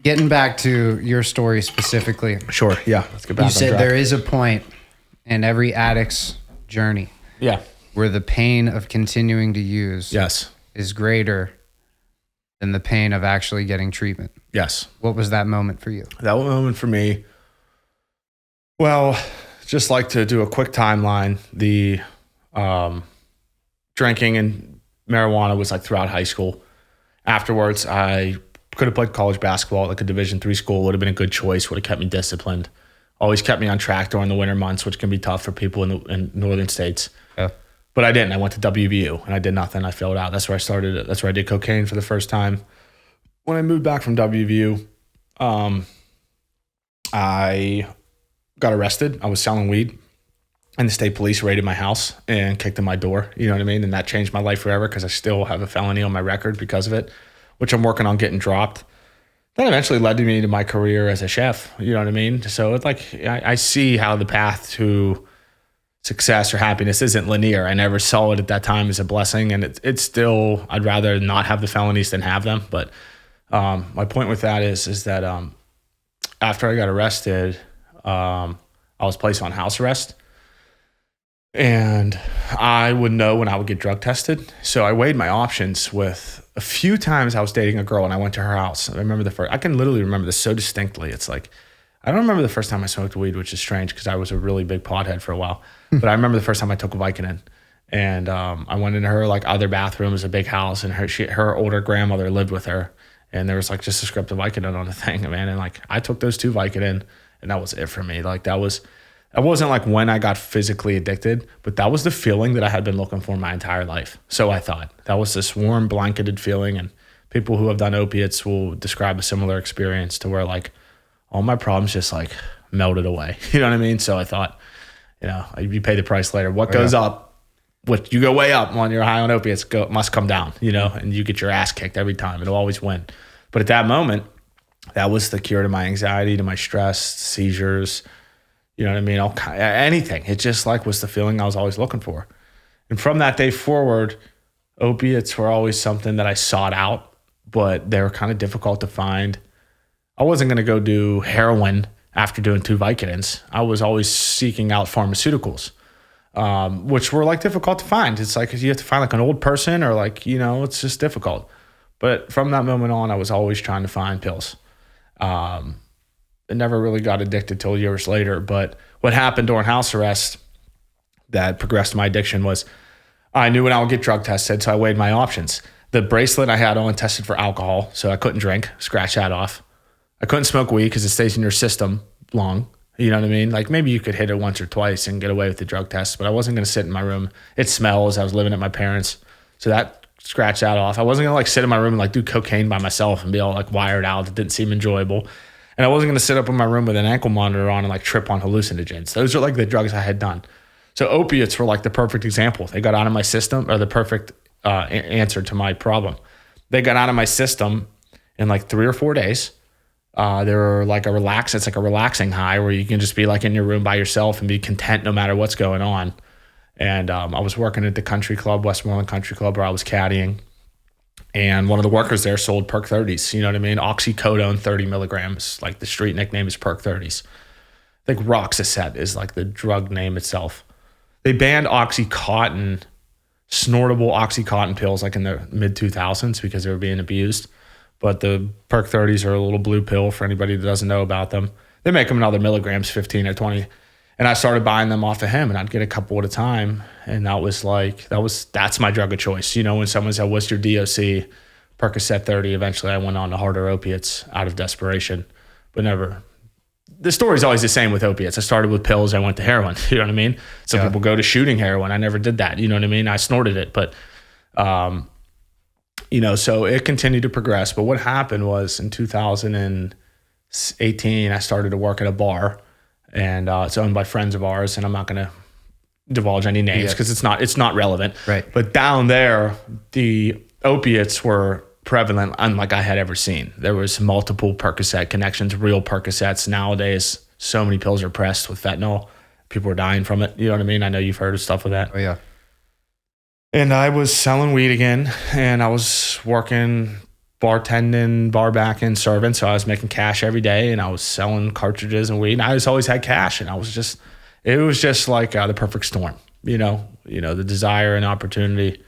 Getting back to your story specifically. Sure. Yeah. Let's get back. You said there is a point in every addict's journey. Yeah. Where the pain of continuing to use. Yes. Is greater than the pain of actually getting treatment. Yes. What was that moment for you? That moment for me. Well, just like to do a quick timeline. The drinking and marijuana was like throughout high school. Afterwards, I could have played college basketball at like a Division III school. Would have been a good choice. Would have kept me disciplined. Always kept me on track during the winter months, which can be tough for people in northern states. Yeah. But I didn't. I went to WVU and I did nothing. I failed out. That's where I started. That's where I did cocaine for the first time. When I moved back from WVU, I got arrested. I was selling weed, and the state police raided my house and kicked in my door. You know what I mean? And that changed my life forever because I still have a felony on my record because of it, which I'm working on getting dropped. That eventually led me to my career as a chef. You know what I mean? So it's like I see how the path to success or happiness isn't linear. I never saw it at that time as a blessing, and it's still, I'd rather not have the felonies than have them. But my point with that is that after I got arrested, I was placed on house arrest, and I would know when I would get drug tested. So I weighed my options with a few times I was dating a girl and I went to her house. I remember I can literally remember this so distinctly. It's like, I don't remember the first time I smoked weed, which is strange because I was a really big pothead for a while. But I remember the first time I took a Vicodin, and I went into her like other bathroom. It was a big house, and her older grandmother lived with her, and there was like just a script of Vicodin on the thing, man. And like I took those 2 Vicodin, and that was it for me. Like that wasn't like when I got physically addicted, but that was the feeling that I had been looking for my entire life. So I thought that was this warm, blanketed feeling, and people who have done opiates will describe a similar experience to where like all my problems just like melted away. You know what I mean? So I thought, you pay the price later. What goes up, what you go way up when you're high on opiates must come down, and you get your ass kicked every time. It'll always win. But at that moment, that was the cure to my anxiety, to my stress, seizures, you know what I mean? Anything. It just like was the feeling I was always looking for. And from that day forward, opiates were always something that I sought out, but they were kind of difficult to find. I wasn't going to go do heroin after doing 2 Vicodins. I was always seeking out pharmaceuticals, which were like difficult to find. It's like you have to find like an old person or like, it's just difficult. But from that moment on, I was always trying to find pills. I never really got addicted till years later. But what happened during house arrest that progressed my addiction was I knew when I would get drug tested, so I weighed my options. The bracelet I had on tested for alcohol, so I couldn't drink, scratch that off. I couldn't smoke weed because it stays in your system long. You know what I mean? Like maybe you could hit it once or twice and get away with the drug test, but I wasn't going to sit in my room. It smells. I was living at my parents'. So that scratched that off. I wasn't going to like sit in my room and like do cocaine by myself and be all like wired out. It didn't seem enjoyable. And I wasn't going to sit up in my room with an ankle monitor on and like trip on hallucinogens. Those are like the drugs I had done. So opiates were like the perfect example. They got out of my system, or the perfect answer to my problem. They got out of my system in like 3 or 4 days. They're like it's like a relaxing high where you can just be like in your room by yourself and be content no matter what's going on. And I was working at the country club, Westmoreland Country Club, where I was caddying. And one of the workers there sold Perk 30s. You know what I mean? Oxycodone 30 milligrams. Like the street nickname is Perk 30s. I think Roxaset is like the drug name itself. They banned Oxycontin, snortable Oxycontin pills like in the mid 2000s because they were being abused. But the Perk 30s are a little blue pill for anybody that doesn't know about them. They make them in other milligrams, 15 or 20. And I started buying them off of him, and I'd get a couple at a time. And that's my drug of choice. When someone said, what's your DOC? Percocet 30. Eventually I went on to harder opiates out of desperation, but never. The story's always the same with opiates. I started with pills. I went to heroin. You know what I mean? Some people go to shooting heroin. I never did that. You know what I mean? I snorted it, but, so it continued to progress. But what happened was in 2018, I started to work at a bar, and it's owned by friends of ours, and I'm not going to divulge any names because it's not relevant. Right. But down there, the opiates were prevalent unlike I had ever seen. There was multiple Percocet connections, real Percocets. Nowadays, so many pills are pressed with fentanyl. People are dying from it. You know what I mean? I know you've heard of stuff with that. Oh, yeah. And I was selling weed again, and I was working bartending, bar backing, serving. So I was making cash every day, and I was selling cartridges and weed. And I just always had cash, and it was just like the perfect storm. The desire and opportunity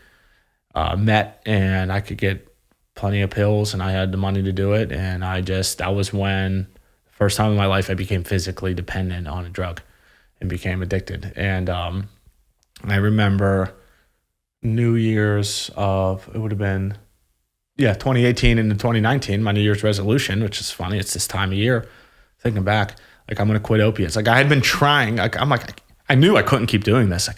met, and I could get plenty of pills, and I had the money to do it. And that was when the first time in my life I became physically dependent on a drug and became addicted. And I remember New Year's it would have been 2018 into 2019, my New Year's resolution, which is funny. It's this time of year, thinking back, like, I'm going to quit opiates. Like, I had been trying, I knew I couldn't keep doing this.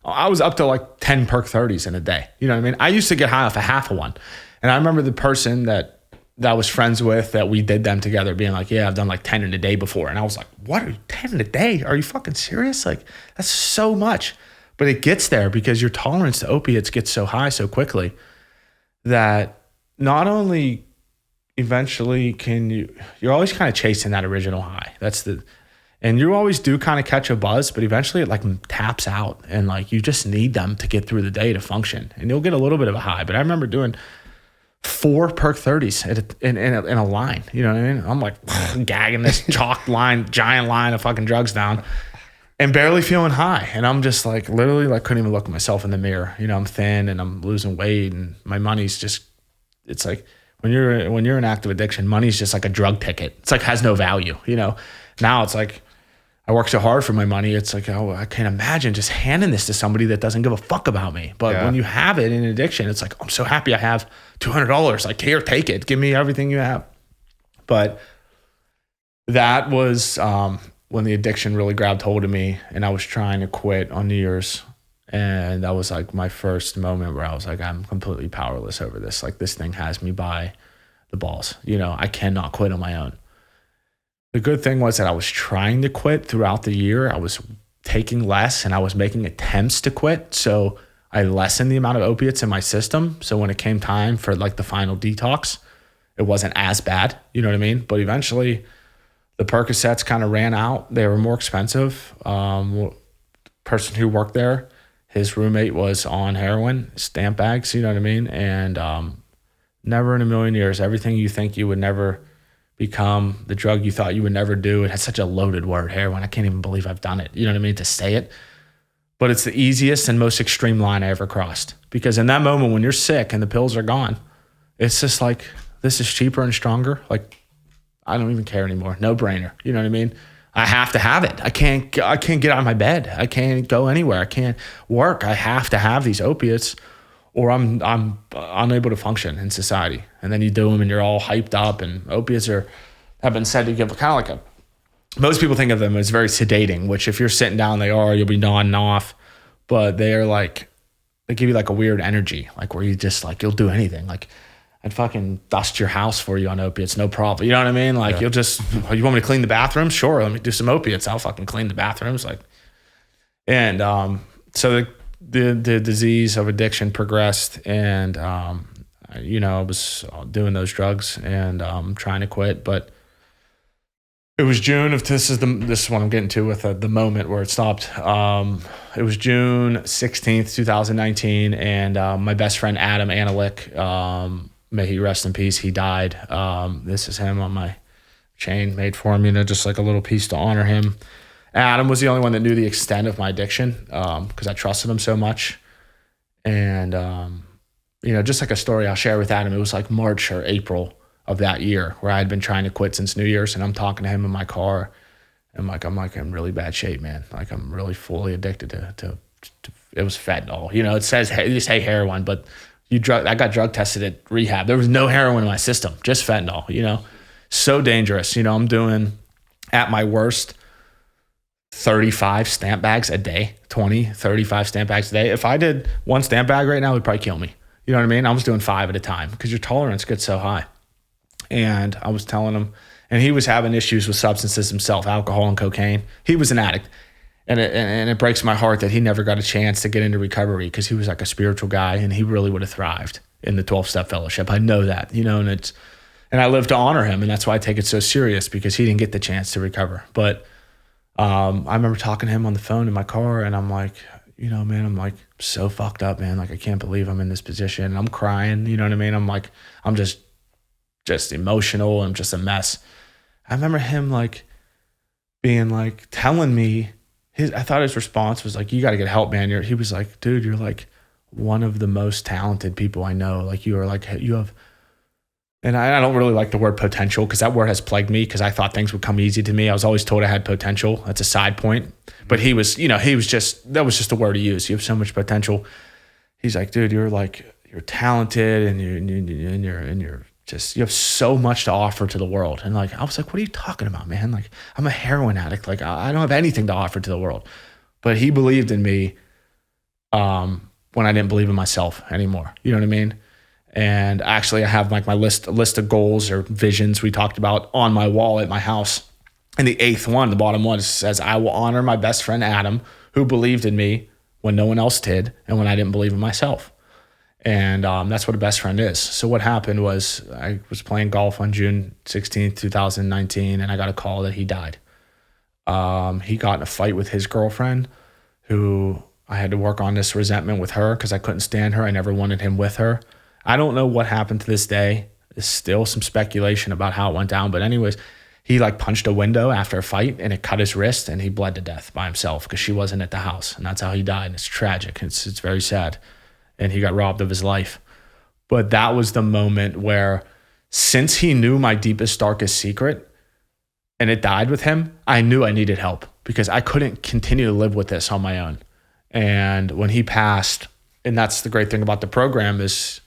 I was up to like 10 perk 30s in a day. You know what I mean? I used to get high off a half of one. And I remember the person that I was friends with, that we did them together, being like, yeah, I've done like 10 in a day before. And I was like, what, are you 10 in a day? Are you fucking serious? Like, that's so much. But it gets there because your tolerance to opiates gets so high so quickly that not only eventually you're always kind of chasing that original high. And you always do kind of catch a buzz, but eventually it like taps out, and like you just need them to get through the day to function, and you'll get a little bit of a high. But I remember doing 4 perk 30s in a line. You know what I mean? I'm like gagging this giant line of fucking drugs down, and barely feeling high. And I'm just like, literally, like, couldn't even look at myself in the mirror. I'm thin and I'm losing weight, and my money's just, it's like when you're in active addiction, money's just like a drug ticket. It's like, has no value. Now it's like, I work so hard for my money. It's like, oh, I can't imagine just handing this to somebody that doesn't give a fuck about me. But when you have it in addiction, it's like, I'm so happy I have $200. Like, here, take it. Give me everything you have. But that was when the addiction really grabbed hold of me, and I was trying to quit on New Year's. And that was like my first moment where I was like, I'm completely powerless over this. Like, this thing has me by the balls. I cannot quit on my own. The good thing was that I was trying to quit throughout the year. I was taking less, and I was making attempts to quit. So I lessened the amount of opiates in my system. So when it came time for like the final detox, it wasn't as bad. You know what I mean? But eventually the Percocets kind of ran out. They were more expensive. Person who worked there, his roommate was on heroin, stamp bags, you know what I mean? And never in a million years, everything you think you would never become, the drug you thought you would never do. It has such a loaded word, heroin. I can't even believe I've done it. You know what I mean? To say it. But it's the easiest and most extreme line I ever crossed. Because in that moment when you're sick and the pills are gone, it's just like, this is cheaper and stronger. Like, I don't even care anymore. No brainer. You know what I mean? I have to have it. I can't get out of my bed. I can't go anywhere. I can't work. I have to have these opiates, or I'm unable to function in society. And then you do them and you're all hyped up, and opiates have been said to give kind of like most people think of them as very sedating, which if you're sitting down, you'll be nodding off, but they give you like a weird energy, like where you just like, you'll do anything. Like, I'd fucking dust your house for you on opiates, no problem. You know what I mean? Like, you want me to clean the bathroom? Sure, let me do some opiates. I'll fucking clean the bathrooms. Like, and so the disease of addiction progressed, and I was doing those drugs and trying to quit, but it was June of this is what I'm getting to with the moment where it stopped. It was June 16th, 2019, and my best friend Adam Analik, may he rest in peace, he died. This is him on my chain made for him, just like a little piece to honor him. Adam was the only one that knew the extent of my addiction because I trusted him so much. And, just like a story I'll share with Adam, it was like March or April of that year where I had been trying to quit since New Year's, and I'm talking to him in my car. And I'm in really bad shape, man. Like, I'm really fully addicted to it was fentanyl. It says, you say heroin, but I got drug tested at rehab. There was no heroin in my system, just fentanyl, so dangerous. I'm doing at my worst 35 stamp bags a day, 20, 35 stamp bags a day. If I did one stamp bag right now, it would probably kill me. You know what I mean? I was doing 5 at a time because your tolerance gets so high. And I was telling him, and he was having issues with substances himself, alcohol and cocaine. He was an addict. And it breaks my heart that he never got a chance to get into recovery because he was like a spiritual guy, and he really would have thrived in the 12-step fellowship. I know that, and I live to honor him, and that's why I take it so serious, because he didn't get the chance to recover. But I remember talking to him on the phone in my car, and I'm like, man, I'm like so fucked up, man. Like, I can't believe I'm in this position. And I'm crying, you know what I mean? I'm like, I'm just just emotional. I'm just a mess. I remember him like being like telling me I thought his response was like, you got to get help, man. He was like, dude, you're like one of the most talented people I know. Like you are like, you have, and I don't really like the word potential because that word has plagued me because I thought things would come easy to me. I was always told I had potential. That's a side point. But he was just, that was just the word he used. You have so much potential. He's like, dude, you're talented and you're just, you have so much to offer to the world. And like, I was like, what are you talking about, man? Like, I'm a heroin addict. Like, I don't have anything to offer to the world. But he believed in me when I didn't believe in myself anymore. You know what I mean? And actually, I have like my list of goals or visions we talked about on my wall at my house. And the 8th one, the bottom one, says, I will honor my best friend, Adam, who believed in me when no one else did and when I didn't believe in myself. And that's what a best friend is. So what happened was I was playing golf on June 16th, 2019, and I got a call that he died. He got in a fight with his girlfriend, who I had to work on this resentment with her because I couldn't stand her. I never wanted him with her. I don't know what happened to this day. There's still some speculation about how it went down. But anyways, he like punched a window after a fight and it cut his wrist and he bled to death by himself because she wasn't at the house. And that's how he died. And it's tragic. It's very sad. And he got robbed of his life. But that was the moment where, since he knew my deepest, darkest secret and it died with him, I knew I needed help because I couldn't continue to live with this on my own. And when he passed, and that's the great thing about the program, is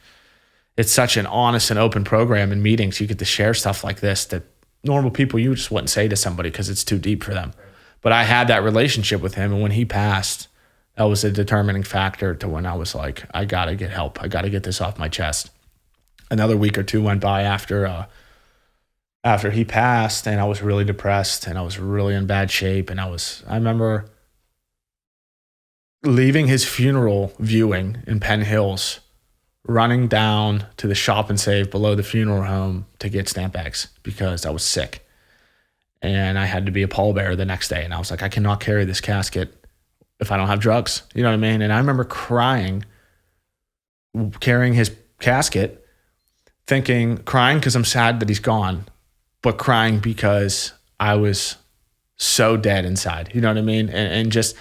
it's such an honest and open program. In meetings, you get to share stuff like this that normal people, you just wouldn't say to somebody because it's too deep for them. But I had that relationship with him. And when he passed, that was a determining factor to when I was like, I got to get help. I got to get this off my chest. Another week or two went by after he passed, and I was really depressed and I was really in bad shape. And I remember leaving his funeral viewing in Penn Hills, running down to the Shop and Save below the funeral home to get stamp bags because I was sick. And I had to be a pallbearer the next day. And I was like, I cannot carry this casket if I don't have drugs. You know what I mean? And I remember crying, carrying his casket, crying because I'm sad that he's gone, but crying because I was so dead inside. You know what I mean? And just,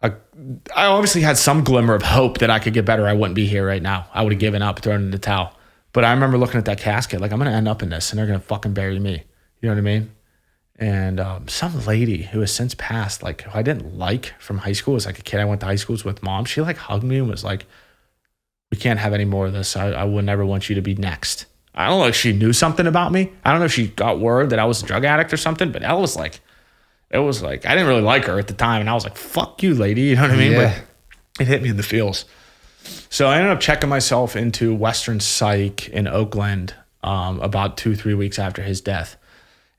I obviously had some glimmer of hope that I could get better. I wouldn't be here right now. I would have given up, thrown in the towel. But I remember looking at that casket, like, I'm going to end up in this and they're going to fucking bury me. You know what I mean? And some lady who has since passed, like, who I didn't like from high school, as like a kid I went to high schools with, mom, she like hugged me and was like, we can't have any more of this. I would never want you to be next. I don't know if she knew something about me. I don't know if she got word that I was a drug addict or something, but it was like, I didn't really like her at the time. And I was like, fuck you, lady. You know what I mean? Yeah. But it hit me in the feels. So I ended up checking myself into Western Psych in Oakland about 2-3 weeks after his death.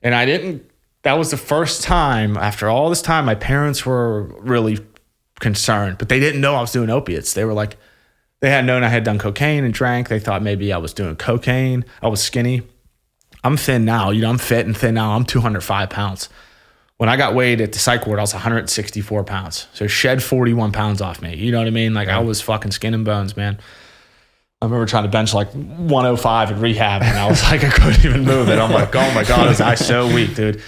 And that was the first time after all this time, my parents were really concerned, but they didn't know I was doing opiates. They were like, they had known I had done cocaine and drank. They thought maybe I was doing cocaine. I was skinny. I'm thin now. You know, I'm fit and thin now. I'm 205 pounds. When I got weighed at the psych ward, I was 164 pounds. So shed 41 pounds off me. You know what I mean? Like, I was fucking skin and bones, man. I remember trying to bench like 105 in rehab, and I was like, I couldn't even move it. I'm like, oh my God, is I so weak, dude.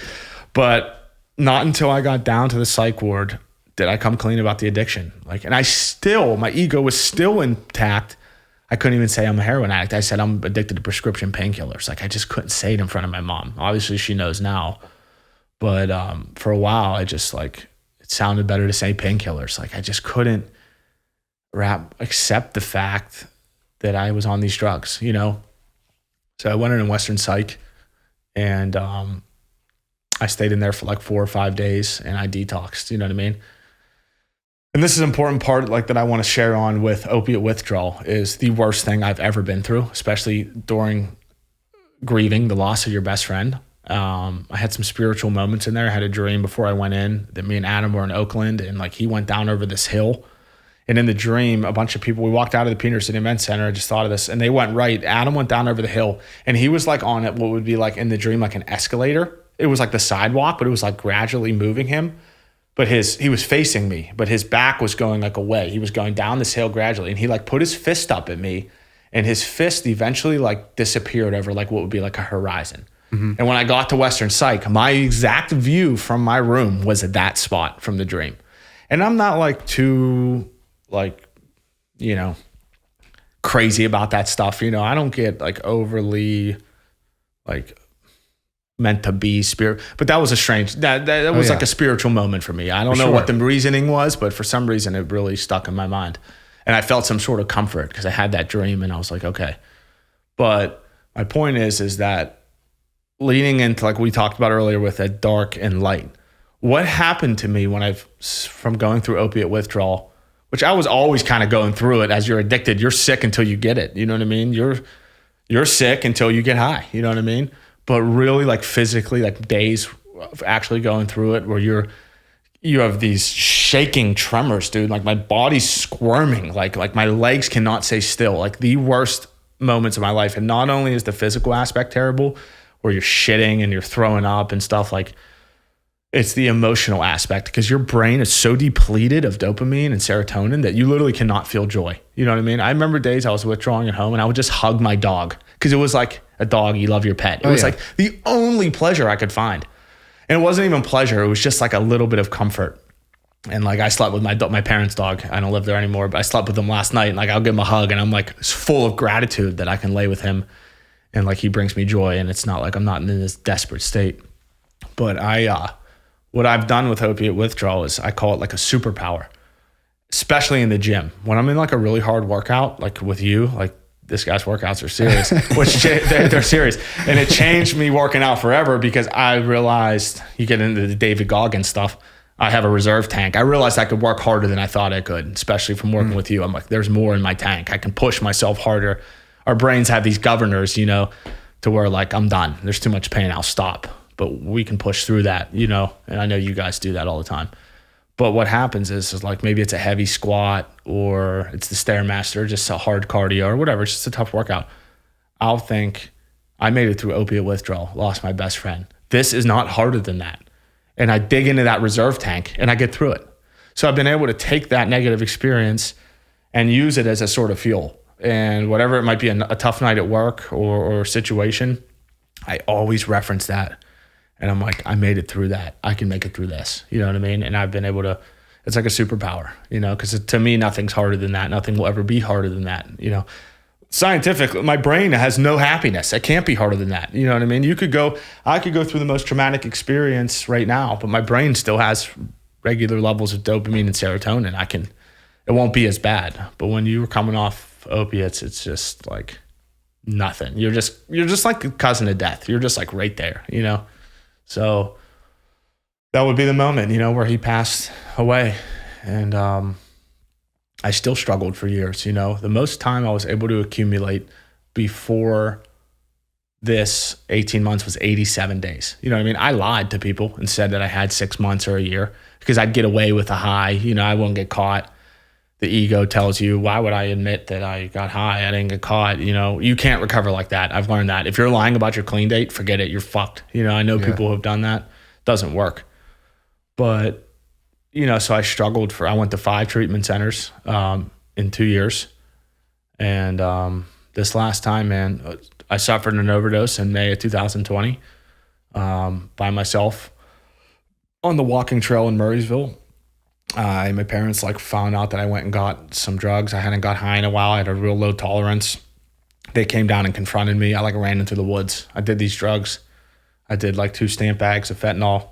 But not until I got down to the psych ward did I come clean about the addiction. Like, and my ego was still intact. I couldn't even say I'm a heroin addict. I said I'm addicted to prescription painkillers. Like, I just couldn't say it in front of my mom. Obviously, she knows now. But for a while, I just like, it sounded better to say painkillers. Like, I just couldn't accept the fact that I was on these drugs, you know? So I went in Western Psych, and I stayed in there for like 4 or 5 days, and I detoxed, you know what I mean? And this is an important part, like, that I want to share on with opiate withdrawal, is the worst thing I've ever been through, especially during grieving the loss of your best friend. I had some spiritual moments in there. I had a dream before I went in that me and Adam were in Oakland, and like, he went down over this hill. And in the dream, a bunch of people, we walked out of the Peter City Men's Center. I just thought of this, and they went right. Adam went down over the hill, and he was like on it, what would be like in the dream, like an escalator. It was like the sidewalk, but it was like gradually moving him. But he was facing me, but his back was going like away. He was going down this hill gradually, and he like put his fist up at me and his fist eventually like disappeared over like what would be like a horizon. And when I got to Western Psych, my exact view from my room was at that spot from the dream. And I'm not like too like, crazy about that stuff. I don't get like overly like meant to be spirit, but that was a strange, that was like a spiritual moment for me. I don't know what the reasoning was, but for some reason it really stuck in my mind. And I felt some sort of comfort because I had that dream and I was like, okay. But my point is that leaning into like we talked about earlier with that dark and light, what happened to me when from going through opiate withdrawal, which I was always kind of going through it. As you're addicted, you're sick until you get it. You know what I mean? You're sick until you get high. You know what I mean? But really like physically, like days of actually going through it where you have these shaking tremors, dude. Like my body's squirming. Like my legs cannot stay still. Like the worst moments of my life. And not only is the physical aspect terrible, where you're shitting and you're throwing up and stuff, like it's the emotional aspect because your brain is so depleted of dopamine and serotonin that you literally cannot feel joy. You know what I mean? I remember days I was withdrawing at home and I would just hug my dog because it was like a dog, you love your pet. It was like the only pleasure I could find. And it wasn't even pleasure. It was just like a little bit of comfort. And like I slept with my parents' dog. I don't live there anymore, but I slept with him last night. And like I'll give him a hug and I'm like full of gratitude that I can lay with him. And like he brings me joy, and it's not like I'm not in this desperate state. But what I've done with opiate withdrawal is I call it like a superpower, especially in the gym. When I'm in like a really hard workout, like with you, like this guy's workouts are serious, which they're serious. And it changed me working out forever because I realized you get into the David Goggins stuff. I have a reserve tank. I realized I could work harder than I thought I could, especially from working with you. I'm like, there's more in my tank. I can push myself harder. Our brains have these governors, to where like, I'm done. There's too much pain. I'll stop. But we can push through that, and I know you guys do that all the time. But what happens is like maybe it's a heavy squat or it's the Stairmaster, just a hard cardio or whatever. It's just a tough workout. I'll think I made it through opiate withdrawal, lost my best friend. This is not harder than that. And I dig into that reserve tank and I get through it. So I've been able to take that negative experience and use it as a sort of fuel. And whatever it might be, a tough night at work or situation, I always reference that. And I'm like, I made it through that. I can make it through this. You know what I mean? And I've been able to, it's like a superpower, because to me, nothing's harder than that. Nothing will ever be harder than that. Scientifically, my brain has no happiness. It can't be harder than that. You know what I mean? I could go through the most traumatic experience right now, but my brain still has regular levels of dopamine and serotonin. It won't be as bad. But when you're coming off opiates, it's just like nothing. You're just like a cousin of death. You're just like right there, So that would be the moment, where he passed away. And I still struggled for years, The most time I was able to accumulate before this 18 months was 87 days. You know what I mean? I lied to people and said that I had 6 months or a year because I'd get away with a high. I wouldn't get caught. The ego tells you, why would I admit that I got high? I didn't get caught. You can't recover like that. I've learned that. If you're lying about your clean date, forget it. You're fucked. I know people who have done that. Doesn't work. But, so I struggled I went to 5 treatment centers in 2 years. And this last time, man, I suffered an overdose in May of 2020 by myself on the walking trail in Murraysville. My parents found out that I went and got some drugs. I hadn't got high in a while. I had a real low tolerance. They came down and confronted me. I ran into the woods. I did these drugs. I did 2 stamp bags of fentanyl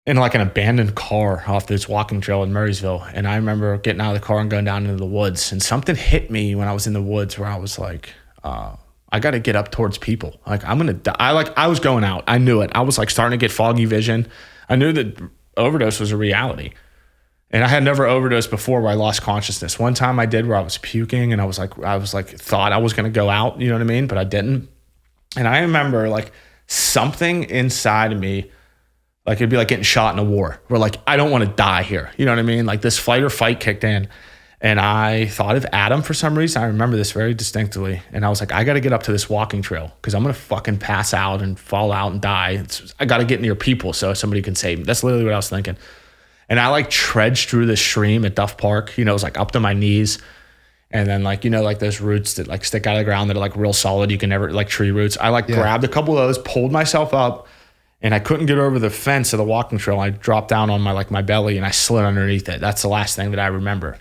in an abandoned car off this walking trail in Murraysville. And I remember getting out of the car and going down into the woods. And something hit me when I was in the woods where I was like, I got to get up towards people. I'm going to die. I was going out. I knew it. I was starting to get foggy vision. I knew that overdose was a reality. And I had never overdosed before where I lost consciousness. One time I did where I was puking and I was thought I was going to go out, you know what I mean? But I didn't. And I remember something inside of me, it'd be like getting shot in a war where I don't want to die here. You know what I mean? This fight or fight kicked in and I thought of Adam for some reason. I remember this very distinctly. And I was like, I got to get up to this walking trail because I'm going to fucking pass out and fall out and die. I got to get near people so somebody can save me. That's literally what I was thinking. And I trudged through the stream at Duff Park, it was up to my knees. And then like, like those roots that like stick out of the ground that are like real solid. You can never like tree roots. I like grabbed a couple of those, pulled myself up, and I couldn't get over the fence of the walking trail. I dropped down on my belly and I slid underneath it. That's the last thing that I remember.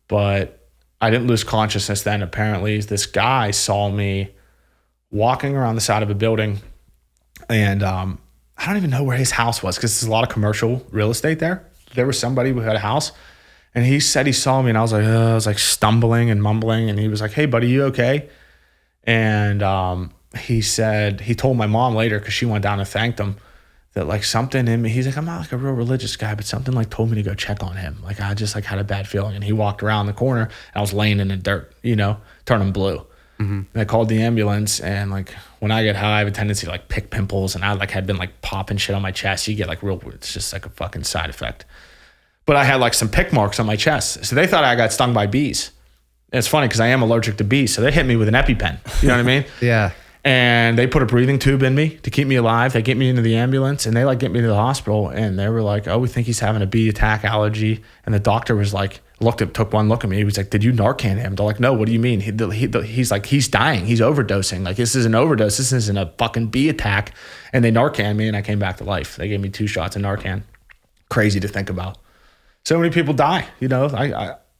But I didn't lose consciousness then. Apparently this guy saw me walking around the side of a building, and I don't even know where his house was because there's a lot of commercial real estate there. There was somebody who had a house. And he said he saw me, and I was like stumbling and mumbling, and he was like, "Hey, buddy, you okay?" And he told my mom later, because she went down and thanked him, that like something in me, he's like, "I'm not like a real religious guy, but something like told me to go check on him. Like I just like had a bad feeling." And he walked around the corner, and I was laying in the dirt, turning blue. Mm-hmm. And I called the ambulance, and like when I get high, I have a tendency to like pick pimples, and I like had been like popping shit on my chest. You get like it's just like a fucking side effect. But I had like some pick marks on my chest. So they thought I got stung by bees. And it's funny because I am allergic to bees. So they hit me with an EpiPen. You know what I mean? Yeah. And they put a breathing tube in me to keep me alive. They get me into the ambulance, and they like get me to the hospital. And they were like, "Oh, we think he's having a bee attack allergy." And the doctor was like, took one look at me. He was like, "Did you Narcan him?" They're like, "No, what do you mean?" He's like, "He's dying. He's overdosing. Like this is an overdose. This isn't a fucking bee attack." And they Narcan me, and I came back to life. They gave me 2 shots of Narcan. Crazy to think about. So many people die,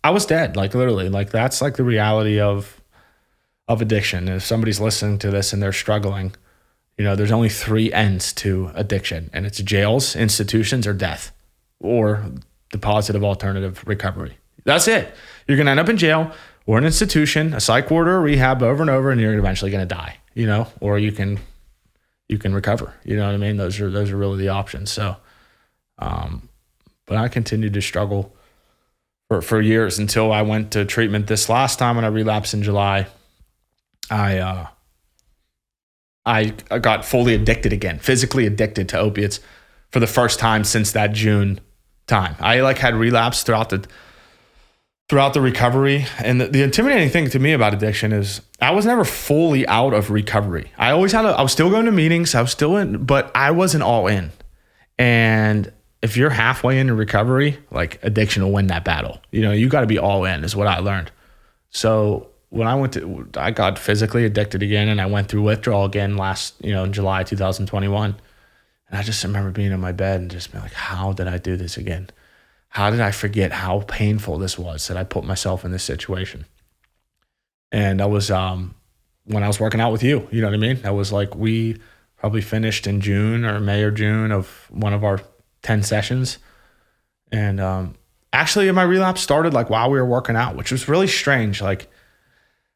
I was dead, like literally, like that's like the reality of addiction. If somebody's listening to this and they're struggling, there's only 3 ends to addiction, and it's jails, institutions, or death, or the positive alternative, recovery. That's it. You're going to end up in jail or an institution, a psych ward or a rehab over and over, and you're eventually going to die, or you can recover. You know what I mean? Those are really the options. So, but I continued to struggle for years until I went to treatment this last time when I relapsed in July. I got fully addicted again, physically addicted to opiates for the first time since that June time. I like had relapse throughout the recovery. And the intimidating thing to me about addiction is I was never fully out of recovery. I always I was still going to meetings. I was still in, but I wasn't all in. And if you're halfway into recovery, like addiction will win that battle. You got to be all in is what I learned. So when I got physically addicted again, and I went through withdrawal again in July 2021. And I just remember being in my bed and just being like, how did I do this again? How did I forget how painful this was that I put myself in this situation? And I was, when I was working out with you, you know what I mean? That was like, we probably finished in June or May or June of one of our 10 sessions. And actually my relapse started like while we were working out, which was really strange. Like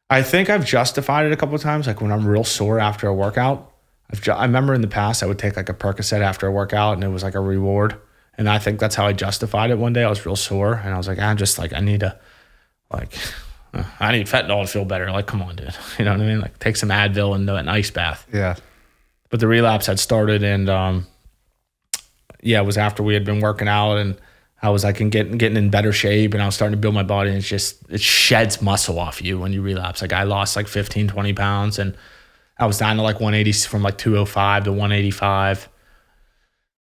I think I've justified it a couple of times. Like when I'm real sore after a workout, I remember in the past I would take like a Percocet after a workout, and it was like a reward. And I think that's how I justified it. One day I was real sore, and I was like, I need fentanyl to feel better. Like, come on, dude. You know what I mean? Like take some Advil and do an ice bath. Yeah. But the relapse had started, and it was after we had been working out, and I was like getting in better shape, and I was starting to build my body, and it sheds muscle off you when you relapse. Like I lost like 15, 20 pounds, and I was down to like 180 from like 205 to 185.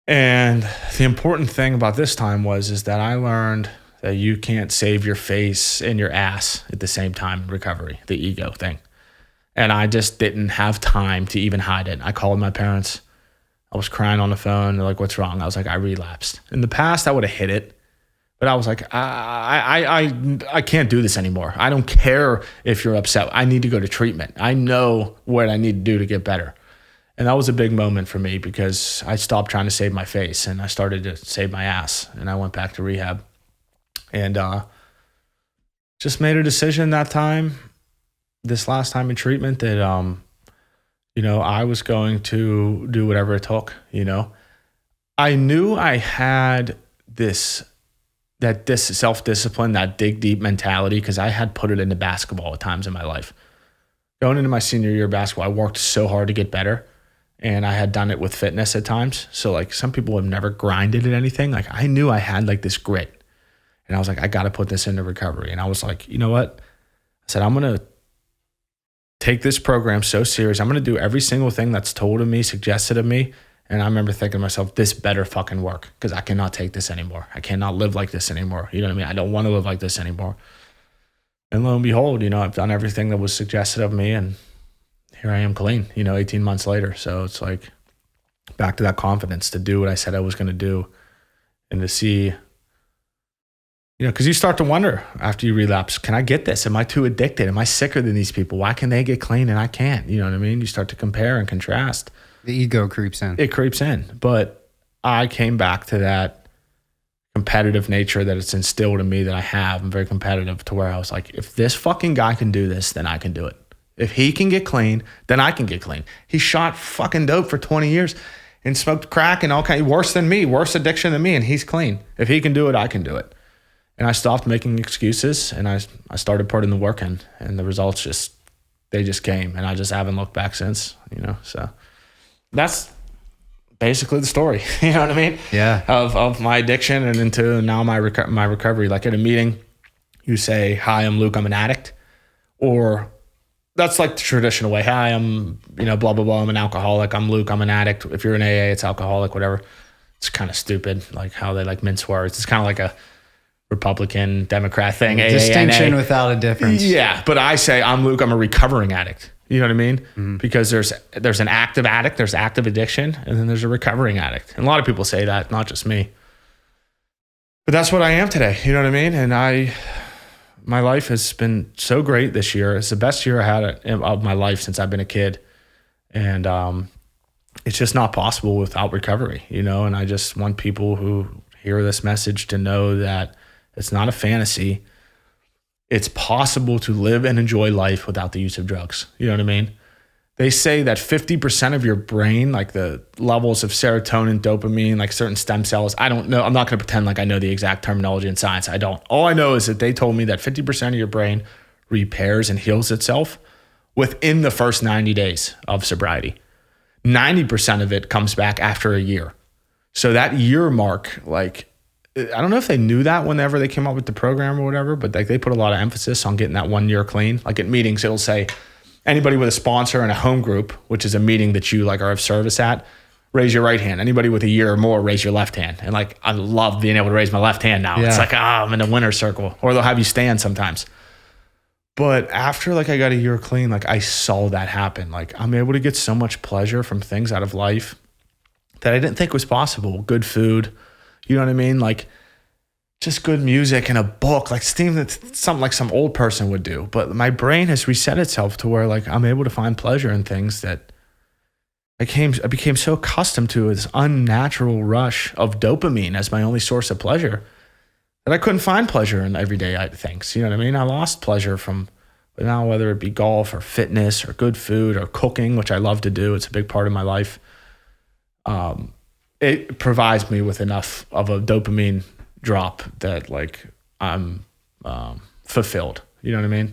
And the important thing about this time is that I learned that you can't save your face and your ass at the same time in recovery, the ego thing. And I just didn't have time to even hide it. I called my parents. I was crying on the phone. They're like, "What's wrong?" I was like, "I relapsed." In the past, I would have hit it. But I was like, I can't do this anymore. I don't care if you're upset. I need to go to treatment. I know what I need to do to get better. And that was a big moment for me because I stopped trying to save my face and I started to save my ass. And I went back to rehab and just made a decision this last time in treatment that, I was going to do whatever it took, I knew I had this self-discipline, that dig deep mentality, because I had put it into basketball at times in my life. Going into my senior year of basketball, I worked so hard to get better, and I had done it with fitness at times. So like some people have never grinded at anything. Like I knew I had like this grit, and I was like, I got to put this into recovery. And I was like, you know what? I said, I'm going to take this program so serious. I'm going to do every single thing that's told of me, suggested of me. And I remember thinking to myself, this better fucking work because I cannot take this anymore. I cannot live like this anymore. You know what I mean? I don't want to live like this anymore. And lo and behold, I've done everything that was suggested of me, and here I am clean, 18 months later. So it's like back to that confidence to do what I said I was going to do, and to see, because you start to wonder after you relapse, can I get this? Am I too addicted? Am I sicker than these people? Why can they get clean and I can't? You know what I mean? You start to compare and contrast. The ego creeps in. It creeps in. But I came back to that competitive nature that it's instilled in me that I have. I'm very competitive, to where I was like, if this fucking guy can do this, then I can do it. If he can get clean, then I can get clean. He shot fucking dope for 20 years and smoked crack and all kinds, worse than me, worse addiction than me, and he's clean. If he can do it, I can do it. And I stopped making excuses, and I started putting the work in, and the results they just came, and I just haven't looked back since, so that's basically the story. You know what I mean? Yeah. Of my addiction and into now my recovery. Like at a meeting, you say, "Hi, I'm Luke, I'm an addict," or that's like the traditional way. "Hi, I'm, blah, blah, blah, I'm an alcoholic. I'm Luke, I'm an addict." If you're in AA, it's alcoholic, whatever. It's kind of stupid, like how they like mince words. It's kind of like a Republican, Democrat thing. Distinction without a difference. Yeah, but I say, "I'm Luke, I'm a recovering addict." You know what I mean? Mm-hmm. Because there's an active addict, there's active addiction, and then there's a recovering addict. And a lot of people say that, not just me. But that's what I am today. You know what I mean? And my life has been so great this year. It's the best year I had of my life since I've been a kid. And it's just not possible without recovery, And I just want people who hear this message to know that it's not a fantasy. It's possible to live and enjoy life without the use of drugs. You know what I mean? They say that 50% of your brain, like the levels of serotonin, dopamine, like certain stem cells, I don't know. I'm not going to pretend like I know the exact terminology in science. I don't. All I know is that they told me that 50% of your brain repairs and heals itself within the first 90 days of sobriety. 90% of it comes back after a year. So that year mark, like, I don't know if they knew that whenever they came up with the program or whatever, but like they put a lot of emphasis on getting that 1 year clean. Like at meetings, it'll say anybody with a sponsor and a home group, which is a meeting that you like are of service at, raise your right hand. Anybody with a year or more, raise your left hand. And like, I love being able to raise my left hand now. Yeah. It's like, I'm in a winner's circle, or they'll have you stand sometimes. But after like I got a year clean, like I saw that happen. Like I'm able to get so much pleasure from things out of life that I didn't think was possible. Good food. You know what I mean? Like just good music and a book, like something like some old person would do. But my brain has reset itself to where like I'm able to find pleasure in things that I became so accustomed to, this unnatural rush of dopamine as my only source of pleasure, that I couldn't find pleasure in everyday things. You know what I mean? I lost pleasure from now, whether it be golf or fitness or good food or cooking, which I love to do. It's a big part of my life. It provides me with enough of a dopamine drop that like I'm fulfilled. You know what I mean?